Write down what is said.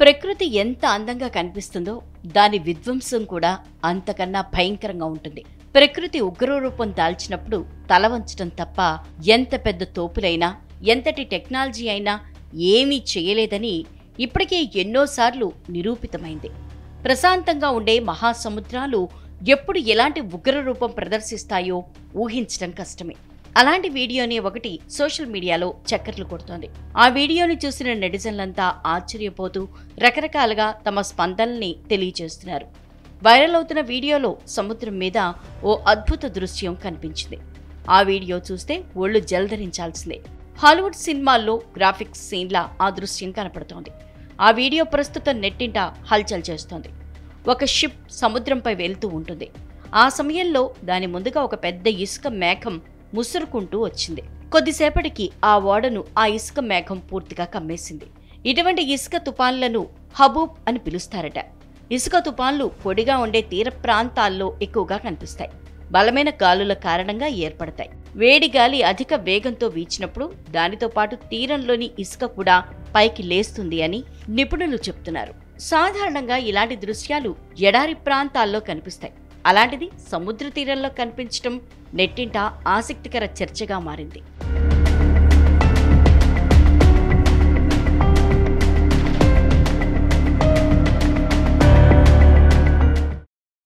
ప్రకృతి ఎంత అందంగా కనిపిస్తుందో దాని విధ్వంసం కూడా అంతకన్నా భయంకరంగా ఉంటుంది. ప్రకృతి ఉగ్రరూపం దాల్చినప్పుడు తల వంచటం తప్ప ఎంత పెద్ద తోపులైనా ఎంతటి టెక్నాలజీ అయినా ఏమీ చేయలేదని ఇప్పటికే ఎన్నోసార్లు నిరూపితమైంది. ప్రశాంతంగా ఉండే మహాసముద్రాలు ఎప్పుడు ఎలాంటి ఉగ్రరూపం ప్రదర్శిస్తాయో ఊహించడం కష్టమే. అలాంటి వీడియోని ఒకటి సోషల్ మీడియాలో చక్కర్లు కొడుతోంది. ఆ వీడియోని చూసిన నెటిజన్లంతా ఆశ్చర్యపోతూ రకరకాలుగా తమ స్పందనల్ని తెలియజేస్తున్నారు. వైరల్ అవుతున్న వీడియోలో సముద్రం మీద ఓ అద్భుత దృశ్యం కనిపించింది. ఆ వీడియో చూస్తే ఒళ్ళు జలధరించాల్సిందే. హాలీవుడ్ సినిమాల్లో గ్రాఫిక్స్ సీన్లా ఆ దృశ్యం కనపడుతోంది. ఆ వీడియో ప్రస్తుతం నెట్టింట హల్చల్ చేస్తోంది. ఒక షిప్ సముద్రంపై వెళ్తూ ఉంటుంది. ఆ సమయంలో దాని ముందుగా ఒక పెద్ద ఇసుక మేఘం ముసురుకుంటూ వచ్చింది. కొద్దిసేపటికి ఆ ఓడను ఆ ఇసుక మేఘం పూర్తిగా కమ్మేసింది. ఇటువంటి ఇసుక తుపాన్లను హబూబ్ అని పిలుస్తారట. ఇసుక తుపాన్లు పొడిగా ఉండే తీర ప్రాంతాల్లో ఎక్కువగా కనిపిస్తాయి. బలమైన గాలుల కారణంగా ఏర్పడతాయి. వేడి గాలి అధిక వేగంతో వీచినప్పుడు దానితో పాటు తీరంలోని ఇసుక కూడా పైకి లేస్తుంది అని నిపుణులు చెప్తున్నారు. సాధారణంగా ఇలాంటి దృశ్యాలు ఎడారి ప్రాంతాల్లో కనిపిస్తాయి. అలాంటిది సముద్ర తీరంలో కనిపించడం నెట్టింట ఆసక్తికర చర్చగా మారింది.